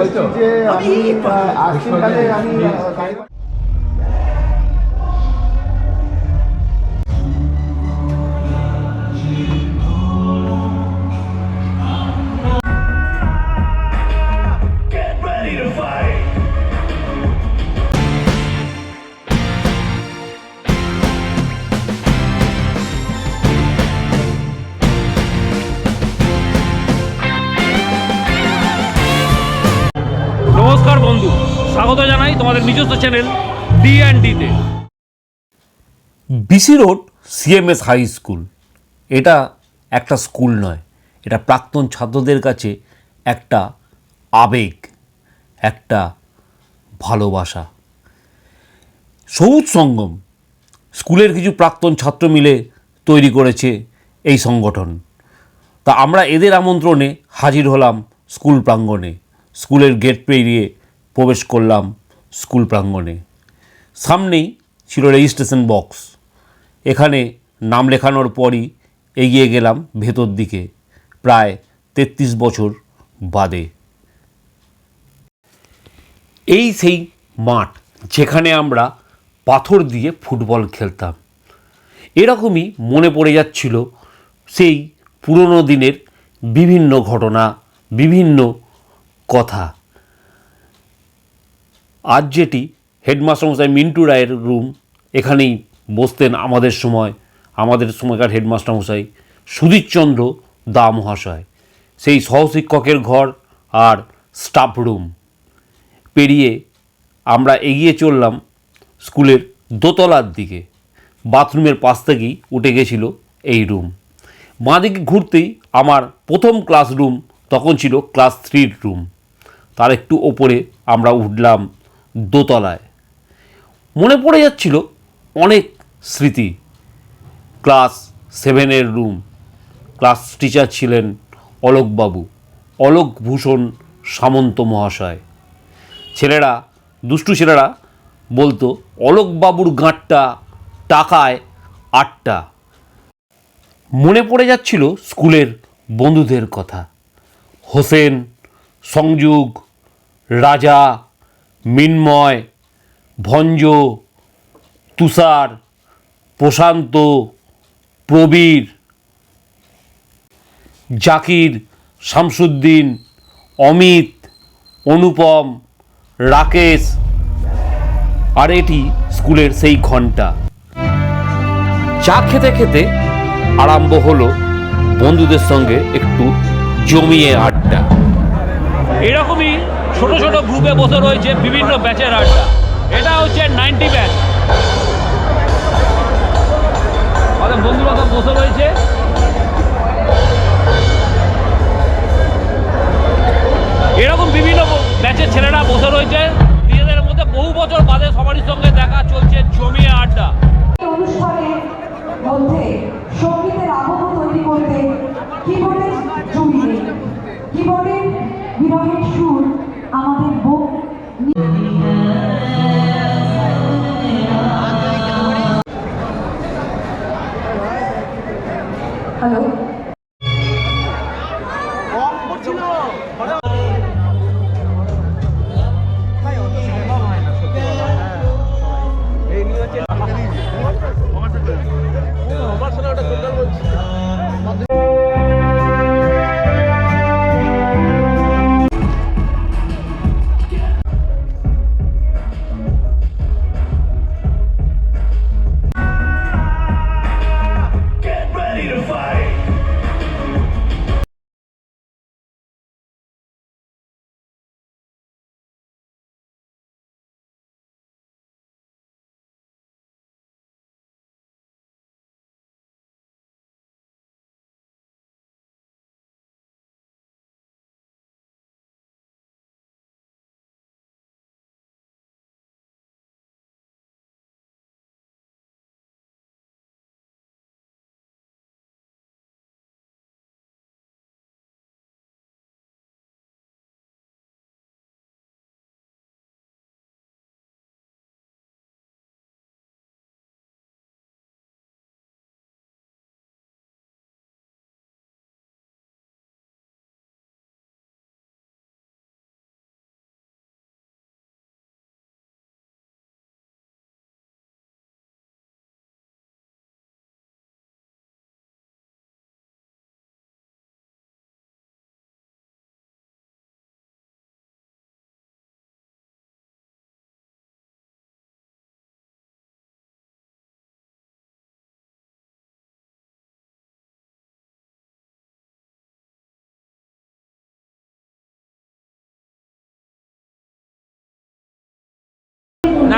বলছি যে আমি আসছিকালে আমি নমস্কার বন্ধু, স্বাগত জানাই তোমাদের নিজস্ব চ্যানেল D&Dতে। BC road CMS high school এটা একটা স্কুল নয়, এটা প্রাক্তন ছাত্রদের কাছে একটা আবেগ, একটা ভালোবাসা। সবুজ সঙ্গম স্কুলের কিছু প্রাক্তন ছাত্র মিলে তৈরি করেছে এই সংগঠন। তা আমরা এদের আমন্ত্রণে হাজির হলাম স্কুল প্রাঙ্গণে। স্কুলের গেট পেরিয়ে প্রবেশ করলাম স্কুল প্রাঙ্গণে। সামনেই ছিল রেজিস্ট্রেশন বক্স। এখানে নাম লেখানোর পরই এগিয়ে গেলাম ভেতর দিকে, প্রায় 33 বছর বাদে। এই সেই মাঠ যেখানে আমরা পাথর দিয়ে ফুটবল খেলতাম। এরকমই মনে পড়ে যাচ্ছিল সেই পুরনো দিনের বিভিন্ন ঘটনা, বিভিন্ন কথা। আজ যেটি হেডমাস্টার মশাই মিন্টু রায়ের রুম, এখানেই বসতেন আমাদের সময়কার হেডমাস্টার মশাই সুধীরচন্দ্র দা মহাশয়। সেই সহশিক্ষকের ঘর আর স্টাফ রুম পেরিয়ে আমরা এগিয়ে চললাম স্কুলের দোতলার দিকে। বাথরুমের পাশ থেকেই উঠে গেছিল এই রুম। বাঁদিকে ঘুরতেই আমার প্রথম ক্লাসরুম, তখন ছিল ক্লাস 3 রুম। তার একটু ওপরে আমরা উঠলাম দোতলায়। মনে পড়ে যাচ্ছিল অনেক স্মৃতি। ক্লাস 7 রুম, ক্লাস টিচার ছিলেন অলোকবাবু, অলোকভূষণ সামন্ত মহাশয়। ছেলেরা, দুষ্টু ছেলেরা বলতো অলোকবাবুর গাঁটটা টাকায় 8টা। মনে পড়ে যাচ্ছিল স্কুলের বন্ধুদের কথা। হোসেন, সংযুগ, রাজা, মিন্ময়, ভঞ্জ, তুষার, প্রশান্ত, প্রবীর, জাকির, শামসুদ্দিন, অমিত, অনুপম, রাকেশ। আর এটি স্কুলের সেই ঘন্টা। চা খেতে খেতে আরম্ভ হলো বন্ধুদের সঙ্গে একটু জমিয়ে আড্ডা। এরকমই ছোট ছোট গ্রুপে বসে রয়েছে বিভিন্ন ব্যাচের আড্ডা। এটা হচ্ছে 90 ব্যাচ। আমাদের বন্ধুরা সব বসে রয়েছে। এরকম বিভিন্ন ব্যাচের ছেলেরা বসে রয়েছে, নিজেদের মধ্যে বহু বছর বাদে সবারই সঙ্গে দেখা চলছে, জমিয়ে আড্ডা। অনুষ্ঠানের মধ্যে সঙ্গীতের আবহ তৈরি করতে কিবোর্ডের জমি নেই, কিবোর্ডের বিরহের সুর আমাদের বুক। হ্যালো।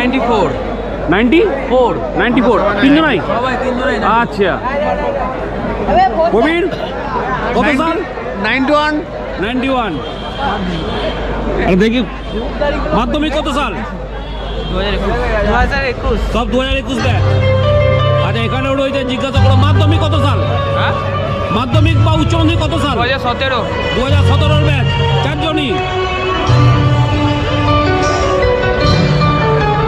94 তিনজনাই আচ্ছা কবির কত সাল 91 আর দেখি মাধ্যমিক কত সাল 2021 সব 2021 ব্যাচ আচ্ছা এখানেও রয়েছে জিজ্ঞাসা করো মাধ্যমিক কত সাল মাধ্যমিক বা উচ্চ মাধ্যমিক কত সাল 2017 ব্যাচ চারজনই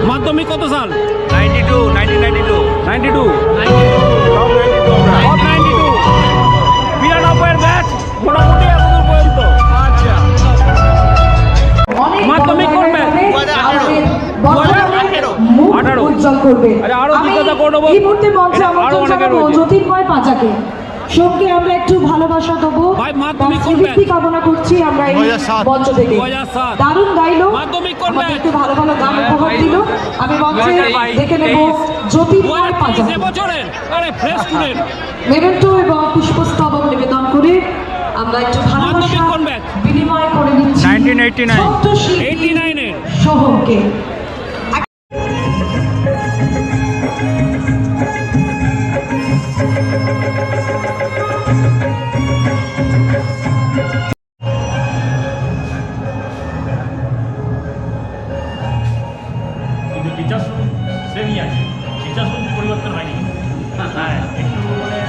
মাধ্যমিক কত সাল 92 92 ব্যাচ মোটামুটি এতদূর পর্যন্ত আচ্ছা অনেক মাধ্যমিক বড় করবে? জায়গায় আমাদের মুখ 18 উজ্জ্বল করবে। আরে আরো আমি জিজ্ঞাসা করে নেবো। এই মুহূর্তে মঞ্চে এটা আরো আমন্ত্রণ অনেকে জানাবো রয়েছে। জ্যোতির্ময় পাঁচাকে। সঙ্গে আমরা একটু ভালোবাসা দেবো, ভাই, মাধ্যমিক তার করবে? স্মৃতি কামনা করছি আমরা এই 2007 মঞ্চ থেকে। 2007 দারুণ গাইলো, মাধ্যমিক করবে? আমাদেরকে ভালো ভালো গান উপহার দিল। আমি মঞ্চে 2022 দেখে নেব জ্যোতির্ময় পাঁচা। বছরের আরে ফ্রেশ স্টুডেন্ট মেমেন্টো এবং পুষ্পস্তবক নিবেদন করে আমরা একটু ভালোবাসা মাধ্যমিক কোন ব্যাচ? বিনিময় করে নিচ্ছি 1989 ছোট্ট শিল্পী 89 এর সোহমকে। কিন্তু টিচার্স রুম সেমই আছে টিচার্স রুম পরিবর্তন হয়নি হ্যাঁ একটু মানে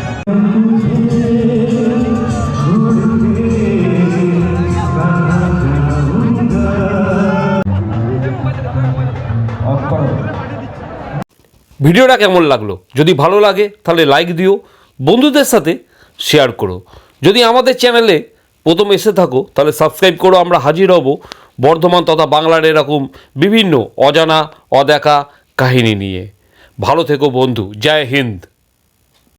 ভিডিওটা কেমন লাগলো যদি ভালো লাগে তাহলে লাইক দিও, বন্ধুদের সাথে শেয়ার করো। যদি আমাদের চ্যানেলে প্রথম এসে থাকো তাহলে সাবস্ক্রাইব করো। আমরা হাজির হব বর্ধমান তথা বাংলার এরকম বিভিন্ন অজানা অদেখা কাহিনী নিয়ে। ভালো থেকো বন্ধু, জয় হিন্দ।